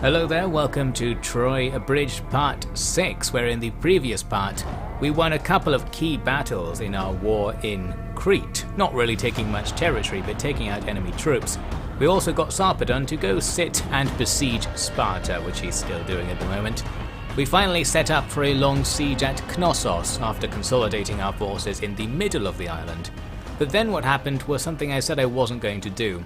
Hello there, welcome to Troy Abridged Part 6, where in the previous part we won a couple of key battles in our war in Crete, not really taking much territory but taking out enemy troops. We also got Sarpedon to go sit and besiege Sparta, which he's still doing at the moment. We finally set up for a long siege at Knossos after consolidating our forces in the middle of the island. But then what happened was something I said I wasn't going to do.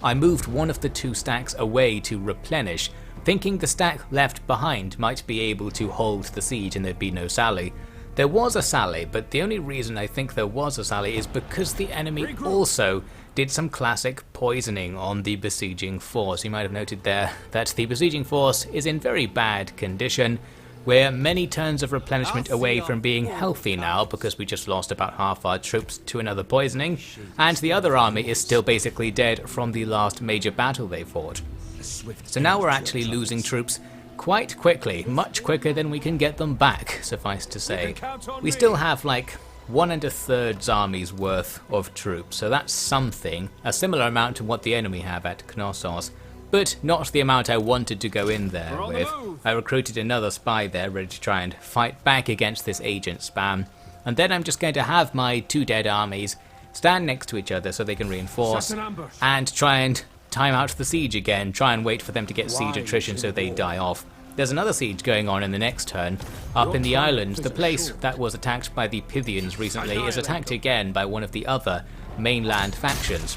I moved one of the two stacks away to replenish, thinking the stack left behind might be able to hold the siege and there'd be no sally. There was a sally, but the only reason I think there was a sally is because the enemy also did some classic poisoning on the besieging force. You might have noted there that the besieging force is in very bad condition. We're many turns of replenishment away from being healthy now because we just lost about half our troops to another poisoning, and the other army is still basically dead from the last major battle they fought. So now we're actually losing troops quite quickly, much quicker than we can get them back, suffice to say. We still have like 1 1/3 army's worth of troops, so that's something, a similar amount to what the enemy have at Knossos. But not the amount I wanted to go in there with. I recruited another spy there ready to try and fight back against this agent spam. And then I'm just going to have my two dead armies stand next to each other so they can reinforce and try and time out the siege again, try and wait for them to get siege attrition so they die off. There's another siege going on in the next turn. Up in the island, the place that was attacked by the Pythians recently is attacked again by one of the other mainland factions.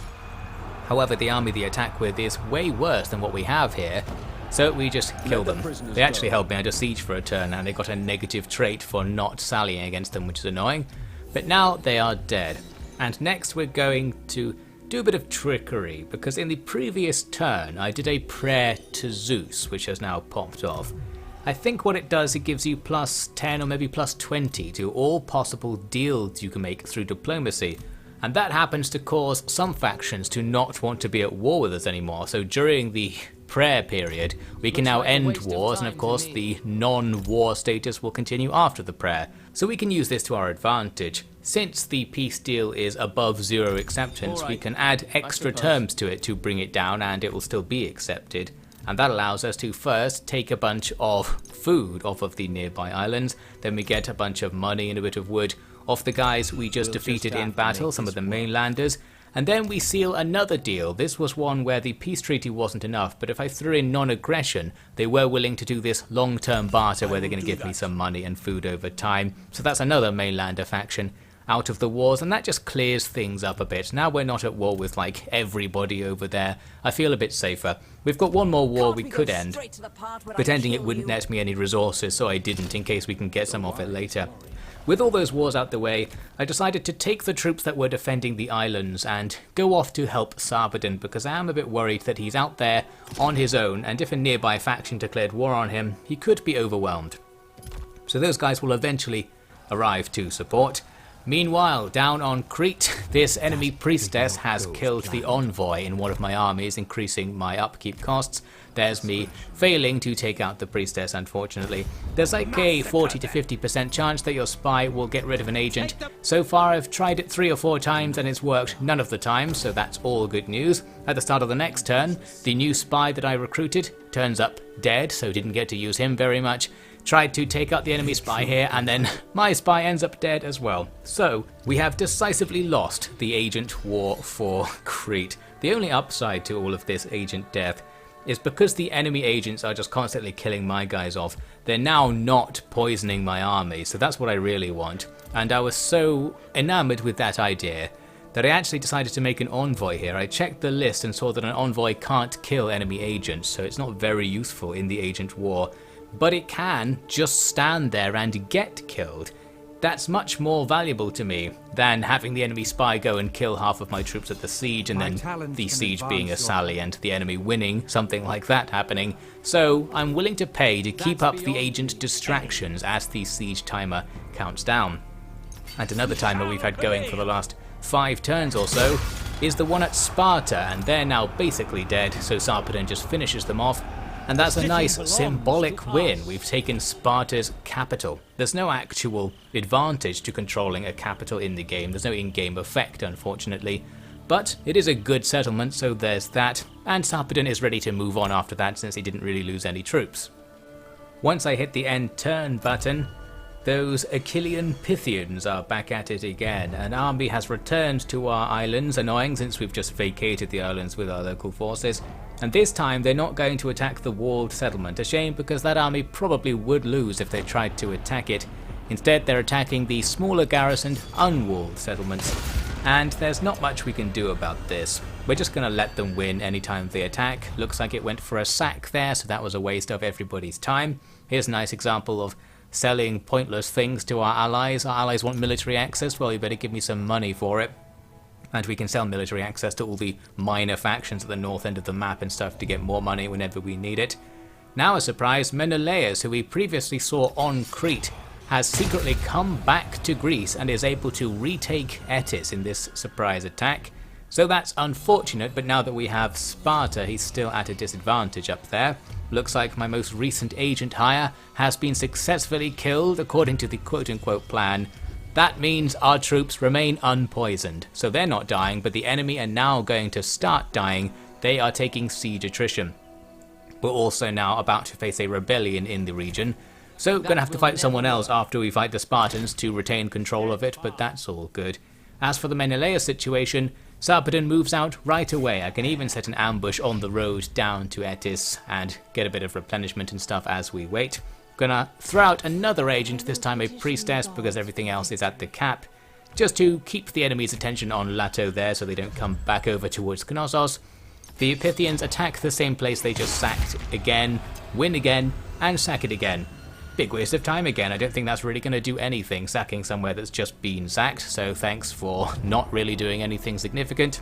However, the army they attack with is way worse than what we have here, so we just kill them. They actually held me under siege for a turn and they got a negative trait for not sallying against them, which is annoying. But now they are dead. And next we're going to do a bit of trickery, because in the previous turn I did a prayer to Zeus, which has now popped off. I think what it does, it gives you plus 10 or maybe plus 20 to all possible deals you can make through diplomacy. And that happens to cause some factions to not want to be at war with us anymore, so during the prayer period we can now end wars, and of course the non-war status will continue after the prayer. So we can use this to our advantage. Since the peace deal is above 0 acceptance, we can add extra terms to it to bring it down and it will still be accepted. And that allows us to first take a bunch of food off of the nearby islands, then we get a bunch of money and a bit of wood off the guys we just defeated in battle, some of the mainlanders, and then we seal another deal. This was one where the peace treaty wasn't enough, but if I threw in non-aggression, they were willing to do this long-term barter where they're going to give me some money and food over time. So that's another mainlander faction out of the wars, and that just clears things up a bit. Now we're not at war with like everybody over there. I feel a bit safer. We've got one more war we could end, but ending it wouldn't net me any resources, so I didn't, in case we can get some of it later. With all those wars out the way, I decided to take the troops that were defending the islands and go off to help Sarpedon, because I am a bit worried that he's out there on his own, and if a nearby faction declared war on him, he could be overwhelmed. So those guys will eventually arrive to support. Meanwhile, down on Crete, this enemy priestess has killed the envoy in one of my armies, increasing my upkeep costs. There's me failing to take out the priestess, unfortunately. There's like a 40 to 50% chance that your spy will get rid of an agent. So far I've tried it 3 or 4 times and it's worked none of the time, so that's all good news. At the start of the next turn, the new spy that I recruited turns up dead, so didn't get to use him very much. Tried to take out the enemy spy here, and then my spy ends up dead as well. So we have decisively lost the agent war for Crete. The only upside to all of this agent death is because the enemy agents are just constantly killing my guys off, they're now not poisoning my army, so that's what I really want. And I was so enamored with that idea that I actually decided to make an envoy here. I checked the list and saw that an envoy can't kill enemy agents, so it's not very useful in the agent war. But it can just stand there and get killed. That's much more valuable to me than having the enemy spy go and kill half of my troops at the siege, and then the siege being a sally and the enemy winning, something like that happening. So I'm willing to pay to keep up the agent distractions as the siege timer counts down. And another timer we've had going for the last 5 turns or so is the one at Sparta, and they're now basically dead, so Sarpedon just finishes them off. And that's a nice symbolic win. We've taken Sparta's capital. There's no actual advantage to controlling a capital in the game. There's no in-game effect, unfortunately. But it is a good settlement, so there's that, and Sarpedon is ready to move on after that since he didn't really lose any troops. Once I hit the end turn button, those Achillean Pythians are back at it again. An army has returned to our islands, annoying since we've just vacated the islands with our local forces. And this time they're not going to attack the walled settlement, a shame because that army probably would lose if they tried to attack it. Instead they're attacking the smaller garrisoned, unwalled settlements. And there's not much we can do about this. We're just going to let them win anytime they attack. Looks like it went for a sack there, so that was a waste of everybody's time. Here's a nice example of selling pointless things to our allies. Our allies want military access, well you better give me some money for it. And we can sell military access to all the minor factions at the north end of the map and stuff to get more money whenever we need it. Now a surprise, Menelaus, who we previously saw on Crete, has secretly come back to Greece and is able to retake Etis in this surprise attack. So that's unfortunate, but now that we have Sparta, he's still at a disadvantage up there. Looks like my most recent agent hire has been successfully killed according to the quote-unquote plan. That means our troops remain unpoisoned, so they're not dying, but the enemy are now going to start dying. They are taking siege attrition. We're also now about to face a rebellion in the region, so gonna have to fight someone else after we fight the Spartans to retain control of it, but that's all good. As for the Menelaus situation, Sarpedon moves out right away. I can even set an ambush on the road down to Etis and get a bit of replenishment and stuff as we wait. Gonna throw out another agent, this time a priestess because everything else is at the cap, just to keep the enemy's attention on Lato there so they don't come back over towards Knossos. The Pythians attack the same place they just sacked again, win again, and sack it again. Big waste of time again. I don't think that's really going to do anything, sacking somewhere that's just been sacked, so thanks for not really doing anything significant.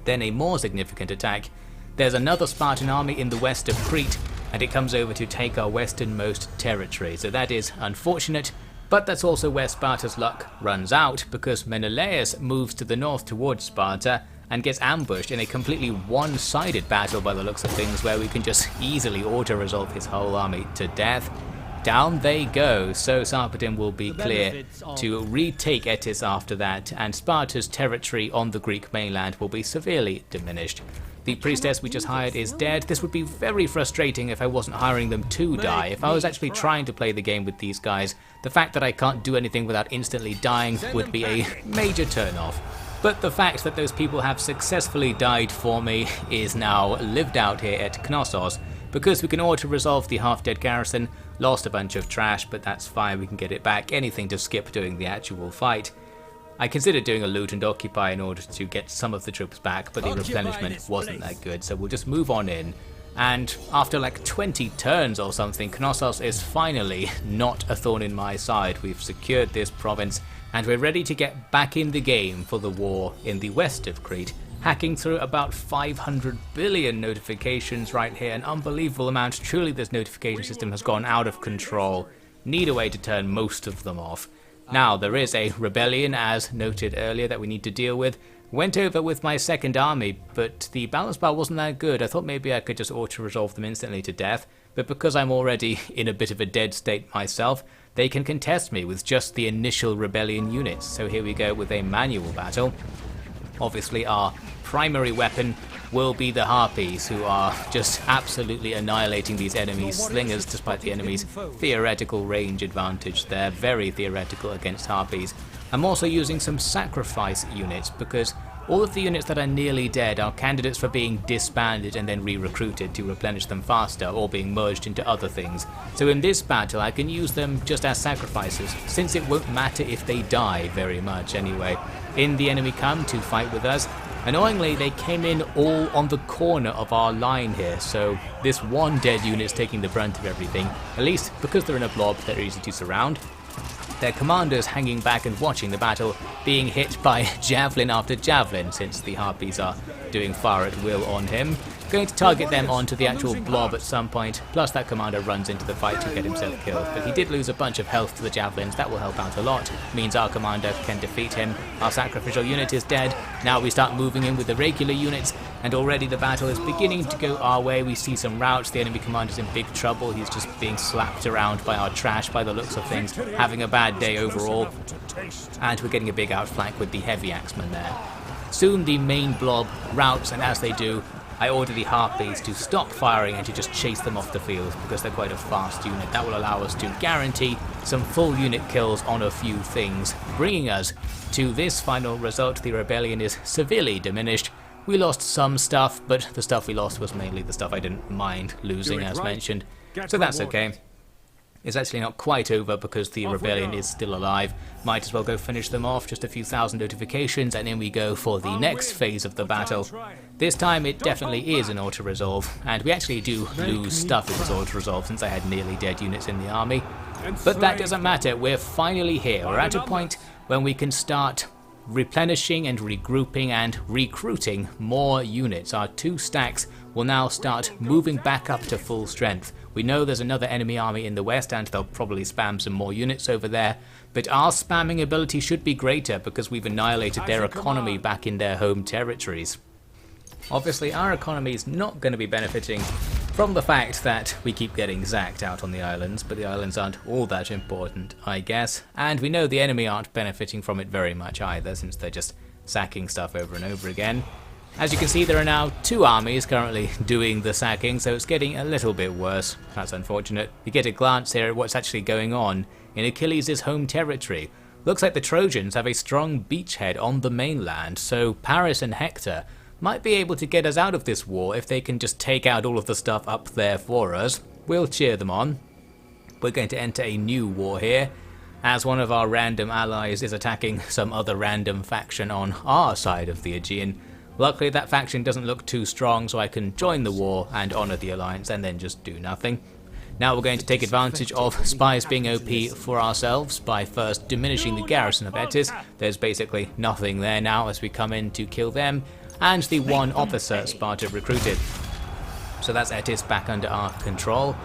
Then a more significant attack. There's another Spartan army in the west of Crete, and it comes over to take our westernmost territory, so that is unfortunate, but that's also where Sparta's luck runs out, because Menelaus moves to the north towards Sparta and gets ambushed in a completely one-sided battle by the looks of things, where we can just easily auto-resolve his whole army to death. Down they go, so Sarpedon will be clear to retake Etis after that, and Sparta's territory on the Greek mainland will be severely diminished. The priestess we just hired is dead. This would be very frustrating if I wasn't hiring them to die. If I was actually trying to play the game with these guys, the fact that I can't do anything without instantly dying would be a major turn-off. But the fact that those people have successfully died for me is now lived out here at Knossos, because we can auto-resolve the half-dead garrison. Lost a bunch of trash, but that's fine, we can get it back. Anything to skip doing the actual fight. I considered doing a loot and occupy in order to get some of the troops back, but the replenishment wasn't that good, so we'll just move on in. And after like 20 turns or something, Knossos is finally not a thorn in my side. We've secured this province, and we're ready to get back in the game for the war in the west of Crete. Hacking through about 500 billion notifications right here, an unbelievable amount. Truly this notification system has gone out of control. Need a way to turn most of them off. Now there is a rebellion, as noted earlier, that we need to deal with. Went over with my second army, but the balance bar wasn't that good. I thought maybe I could just auto-resolve them instantly to death, but because I'm already in a bit of a dead state myself, they can contest me with just the initial rebellion units. So here we go with a manual battle. Obviously our primary weapon will be the Harpies, who are just absolutely annihilating these enemies slingers despite the enemy's theoretical range advantage. They're very theoretical against Harpies. I'm also using some sacrifice units because all of the units that are nearly dead are candidates for being disbanded and then re-recruited to replenish them faster, or being merged into other things. So in this battle I can use them just as sacrifices, since it won't matter if they die very much anyway. In the enemy come to fight with us. Annoyingly, they came in all on the corner of our line here, so this one dead unit is taking the brunt of everything. At least because they're in a blob, they're easy to surround. Their commanders hanging back and watching the battle, being hit by javelin after javelin, since the Harpies are doing fire at will on him. Going to target them onto the actual blob at some point, plus that commander runs into the fight to get himself killed. But he did lose a bunch of health to the javelins, that will help out a lot. Means our commander can defeat him. Our sacrificial unit is dead. Now we start moving in with the regular units, and already the battle is beginning to go our way. We see some routes, the enemy commander's in big trouble. He's just being slapped around by our trash by the looks of things, having a bad day overall. And we're getting a big outflank with the heavy axemen there. Soon the main blob routs, and as they do, I order the Harpies to stop firing and to just chase them off the field because they're quite a fast unit. That will allow us to guarantee some full unit kills on a few things, bringing us to this final result. The rebellion is severely diminished. We lost some stuff, but the stuff we lost was mainly the stuff I didn't mind losing, as mentioned. So that's okay. It's actually not quite over because the rebellion is still alive. Might as well go finish them off, just a few thousand notifications, and then we go for the next phase of the battle. This time it definitely is an auto-resolve, and we actually do lose stuff in this auto-resolve since I had nearly dead units in the army. But that doesn't matter, we're finally here. We're at a point when we can start replenishing and regrouping and recruiting more units. Our 2 stacks will now start moving back up to full strength. We know there's another enemy army in the west and they'll probably spam some more units over there, but our spamming ability should be greater because we've annihilated their economy back in their home territories. Obviously our economy is not going to be benefiting from the fact that we keep getting zacked out on the islands, but the islands aren't all that important, I guess. And we know the enemy aren't benefiting from it very much either, since they're just sacking stuff over and over again. As you can see, there are now 2 armies currently doing the sacking, so it's getting a little bit worse. That's unfortunate. You get a glance here at what's actually going on in Achilles' home territory. Looks like the Trojans have a strong beachhead on the mainland, so Paris and Hector might be able to get us out of this war if they can just take out all of the stuff up there for us. We'll cheer them on. We're going to enter a new war here, as one of our random allies is attacking some other random faction on our side of the Aegean. Luckily that faction doesn't look too strong, so I can join the war and honour the alliance and then just do nothing. Now we're going to take advantage of spies being OP for ourselves by first diminishing the garrison of Etis. There's basically nothing there now as we come in to kill them, and the 1 officer Sparta recruited. So that's Etis back under our control.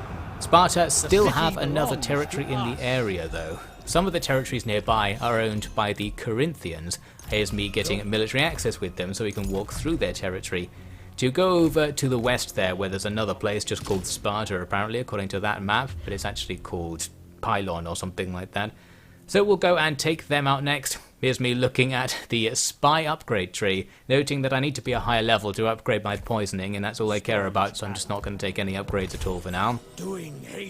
Sparta still have another territory in the area though. Some of the territories nearby are owned by the Corinthians. Here's me getting military access with them so we can walk through their territory to go over to the west there, where there's another place just called Sparta apparently according to that map, but it's actually called Pylon or something like that. So we'll go and take them out next. Here's me looking at the spy upgrade tree, noting that I need to be a higher level to upgrade my poisoning, and that's all I care about, so I'm just not going to take any upgrades at all for now.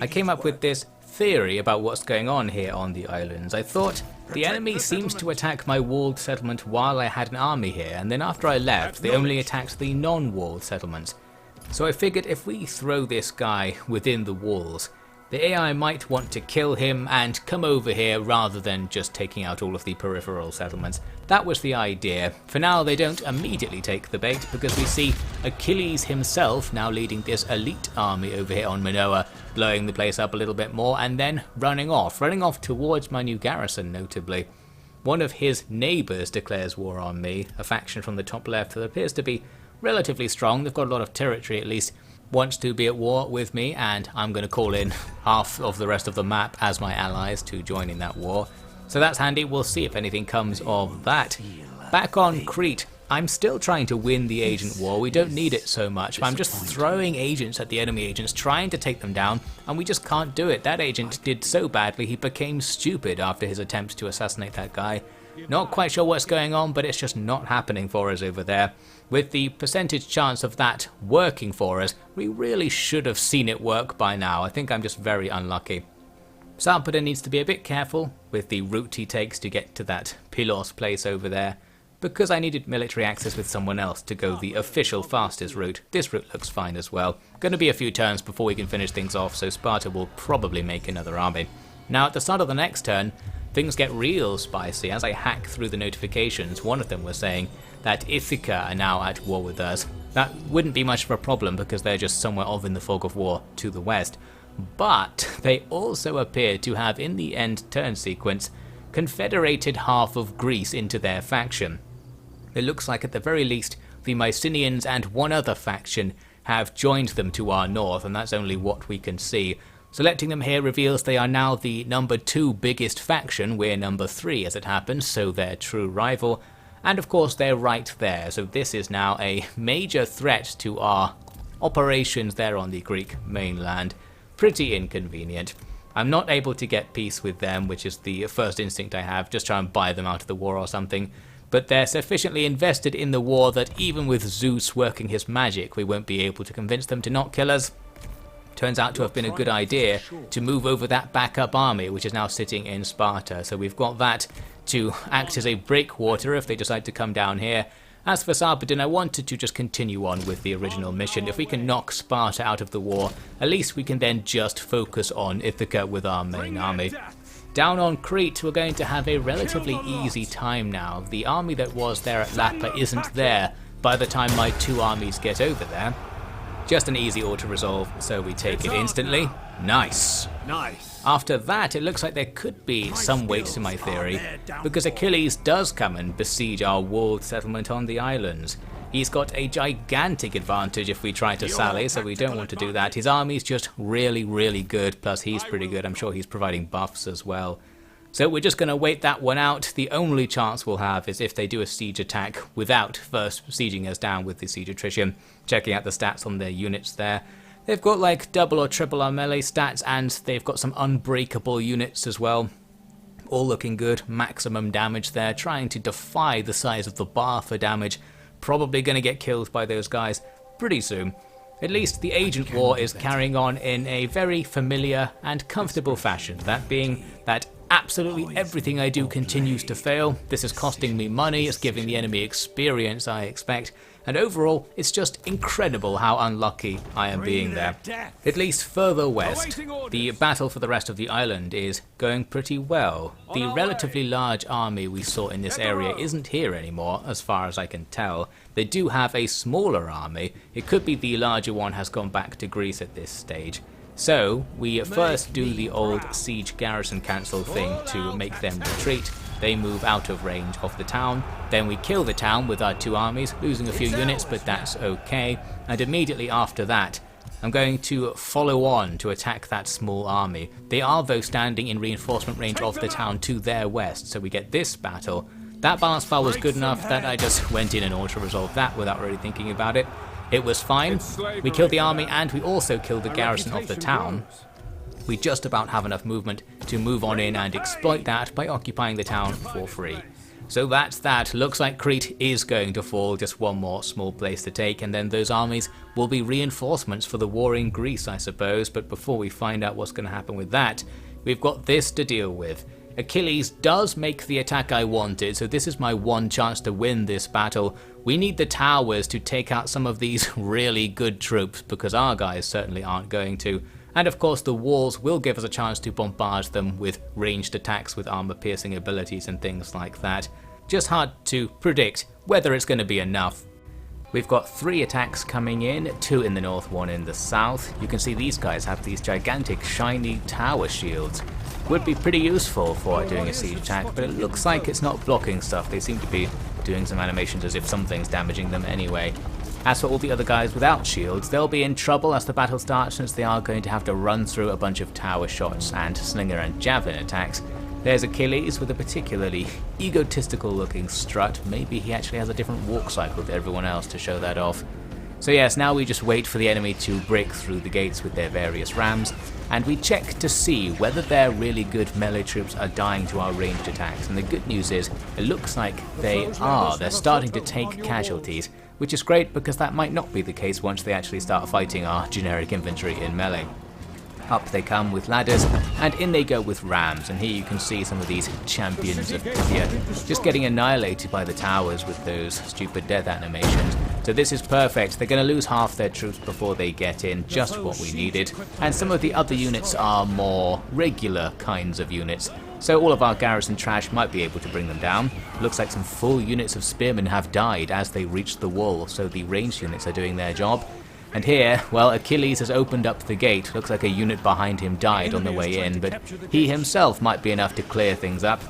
I came up with this theory about what's going on here on the islands. I thought the enemy seems to attack my walled settlement while I had an army here, and then after I left they only attacked the non-walled settlements. So I figured if we throw this guy within the walls, the AI might want to kill him and come over here rather than just taking out all of the peripheral settlements. That was the idea. For now they don't immediately take the bait because we see Achilles himself now leading this elite army over here on Minoa, blowing the place up a little bit more and then running off towards my new garrison notably. One of his neighbours declares war on me, a faction from the top left that appears to be relatively strong. They've got a lot of territory at least. Wants to be at war with me, and I'm going to call in half of the rest of the map as my allies to join in that war. So that's handy. We'll see if anything comes of that. Back on Crete, I'm still trying to win the agent war. We don't need it so much. I'm just throwing agents at the enemy agents, trying to take them down, and we just can't do it. That agent did so badly he became stupid after his attempt to assassinate that guy. Not quite sure what's going on, but it's just not happening for us over there. With the percentage chance of that working for us, we really should have seen it work by now. I think I'm just very unlucky. Sarpedon needs to be a bit careful with the route he takes to get to that Pylos place over there, because I needed military access with someone else to go the official fastest route. This route looks fine as well. Going to be a few turns before we can finish things off, so Sparta will probably make another army. Now at the start of the next turn, things get real spicy. As I hack through the notifications, one of them was saying that Ithaca are now at war with us. That wouldn't be much of a problem because they're just somewhere off in the fog of war to the west. But they also appear to have, in the end turn sequence, confederated half of Greece into their faction. It looks like at the very least the Mycenaeans and one other faction have joined them to our north, and that's only what we can see. Selecting them here reveals they are now the number 2 biggest faction. We're number 3 as it happens, so their true rival. And of course they're right there, so this is now a major threat to our operations there on the Greek mainland. Pretty inconvenient. I'm not able to get peace with them, which is the first instinct I have, just try and buy them out of the war or something. but they're sufficiently invested in the war that even with Zeus working his magic, we won't be able to convince them to not kill us. Turns out to have been a good idea to move over that backup army, which is now sitting in Sparta. So we've got that to act as a breakwater if they decide to come down here. As for Sarpedon, I wanted to just continue on with the original mission. If we can knock Sparta out of the war, at least we can then just focus on Ithaca with our main army. Down on Crete, we're going to have a relatively easy time now. The army that was there at Lapa isn't there by the time my two armies get over there. Just an easy auto-resolve, so we take it instantly. Nice. After that, it looks like there could be some weight to my theory, because Achilles does come and besiege our walled settlement on the islands. He's got a gigantic advantage if we try to sally, so we don't want to do that. His army's just really, really good, plus he's pretty good. I'm sure he's providing buffs as well. So we're just going to wait that one out. The only chance we'll have is if they do a siege attack without first sieging us down with the siege attrition. Checking out the stats on their units there. They've got like double or triple our melee stats, and they've got some unbreakable units as well. All looking good. Maximum damage there. Trying to defy the size of the bar for damage. Probably going to get killed by those guys pretty soon. At least the agent war is carrying on in a very familiar and comfortable fashion. That being that absolutely everything I do continues to fail. This is costing me money, it's giving the enemy experience, I expect, and overall it's just incredible how unlucky I am being there. At least further west, the battle for the rest of the island is going pretty well. The relatively large army we saw in this area isn't here anymore, as far as I can tell. They do have a smaller army. It could be the larger one has gone back to Greece at this stage. So, we first do the old siege garrison cancel thing to make them retreat. They move out of range of the town. Then we kill the town with our two armies, losing a few units, but that's okay. And immediately after that, I'm going to follow on to attack that small army. They are though standing in reinforcement range of the town to their west, so we get this battle. That balance file was good enough that I just went in and auto-resolved that without really thinking about it. It was fine. We killed the army and we also killed the garrison of the town. We just about have enough movement to move on in and exploit that by occupying the town for free. So that's that. Looks like Crete is going to fall, just one more small place to take, and then those armies will be reinforcements for the war in Greece, I suppose. But before we find out what's going to happen with that, we've got this to deal with. Achilles does make the attack I wanted, so this is my one chance to win this battle. We need the towers to take out some of these really good troops, because our guys certainly aren't going to. And of course the walls will give us a chance to bombard them with ranged attacks with armor-piercing abilities and things like that. Just hard to predict whether it's going to be enough. We've got 3 attacks coming in, 2 in the north, 1 in the south. You can see these guys have these gigantic shiny tower shields. Would be pretty useful for doing a siege attack, but it looks like it's not blocking stuff. They seem to be doing some animations as if something's damaging them anyway. As for all the other guys without shields, they'll be in trouble as the battle starts, since they are going to have to run through a bunch of tower shots and slinger and javelin attacks. There's Achilles with a particularly egotistical looking strut. Maybe he actually has a different walk cycle to everyone else to show that off. So yes, now we just wait for the enemy to break through the gates with their various rams, and we check to see whether their really good melee troops are dying to our ranged attacks. And the good news is, it looks like they are. They're starting to take casualties, which is great because that might not be the case once they actually start fighting our generic infantry in melee. Up they come with ladders, and in they go with rams, and here you can see some of these champions of India just getting annihilated by the towers with those stupid death animations. So this is perfect. They're going to lose half their troops before they get in, just what we needed. And some of the other units are more regular kinds of units, so all of our garrison trash might be able to bring them down. Looks like some full units of spearmen have died as they reach the wall, so the ranged units are doing their job. And here, well, Achilles has opened up the gate. Looks like a unit behind him died on the way in, but he himself might be enough to clear things up.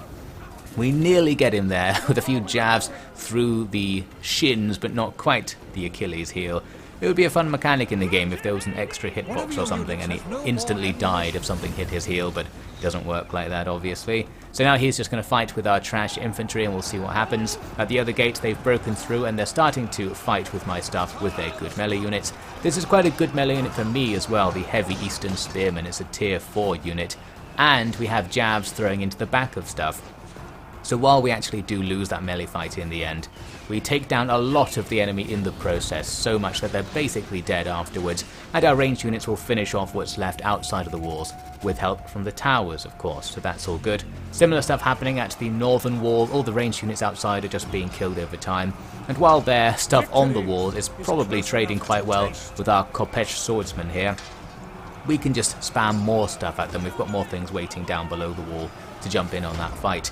We nearly get him there with a few jabs through the shins, but not quite the Achilles heel. It would be a fun mechanic in the game if there was an extra hitbox or something and he instantly died if something hit his heel, but it doesn't work like that, obviously. So now he's just going to fight with our trash infantry and we'll see what happens. At the other gate they've broken through and they're starting to fight with my stuff with their good melee units. This is quite a good melee unit for me as well, the Heavy Eastern Spearman. It's a tier 4 unit, and we have jabs throwing into the back of stuff. So while we actually do lose that melee fight in the end, we take down a lot of the enemy in the process, so much that they're basically dead afterwards, and our ranged units will finish off what's left outside of the walls, with help from the towers of course, so that's all good. Similar stuff happening at the northern wall, all the ranged units outside are just being killed over time, and while their stuff on the wall is probably trading quite well with our Kopech swordsmen here, we can just spam more stuff at them. We've got more things waiting down below the wall to jump in on that fight.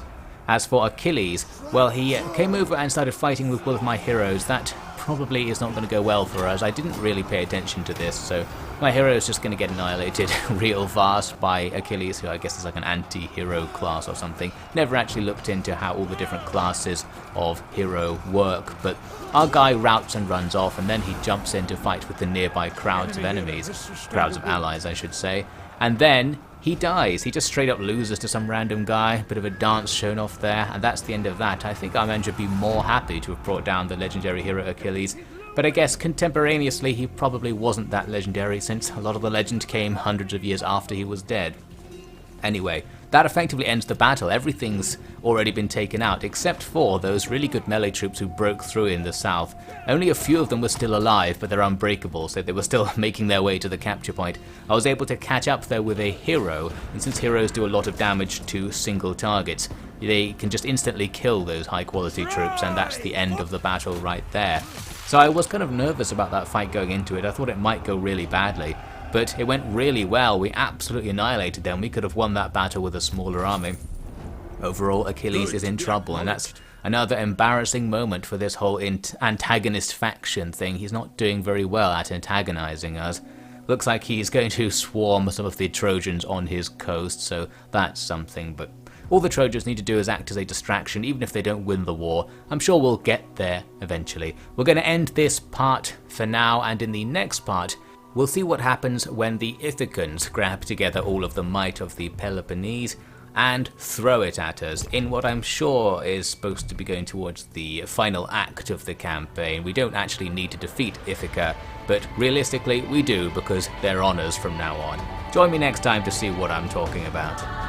As for Achilles, well, he came over and started fighting with one of my heroes. That probably is not going to go well for us. I didn't really pay attention to this, so my hero is just going to get annihilated real fast by Achilles, who I guess is like an anti-hero class or something. Never actually looked into how all the different classes of hero work, but our guy routs and runs off, and then he jumps in to fight with the nearby crowds of enemies, crowds of allies I should say, and then he dies. He just straight up loses to some random guy, bit of a dance shown off there, and that's the end of that. I think our men should be more happy to have brought down the legendary hero Achilles, but I guess contemporaneously he probably wasn't that legendary, since a lot of the legend came hundreds of years after he was dead. Anyway, that effectively ends the battle. Everything's already been taken out, except for those really good melee troops who broke through in the south. Only a few of them were still alive, but they're unbreakable, so they were still making their way to the capture point. I was able to catch up though with a hero, and since heroes do a lot of damage to single targets, they can just instantly kill those high quality troops, and that's the end of the battle right there. So I was kind of nervous about that fight going into it. I thought it might go really badly, but it went really well. We absolutely annihilated them. We could have won that battle with a smaller army. Overall, Achilles is in trouble, and that's another embarrassing moment for this whole antagonist faction thing. He's not doing very well at antagonizing us. Looks like he's going to swarm some of the Trojans on his coast, so that's something, but all the Trojans need to do is act as a distraction, even if they don't win the war. I'm sure we'll get there eventually. We're going to end this part for now, and in the next part, we'll see what happens when the Ithacans grab together all of the might of the Peloponnese and throw it at us in what I'm sure is supposed to be going towards the final act of the campaign. We don't actually need to defeat Ithaca, but realistically we do, because they're on us from now on. Join me next time to see what I'm talking about.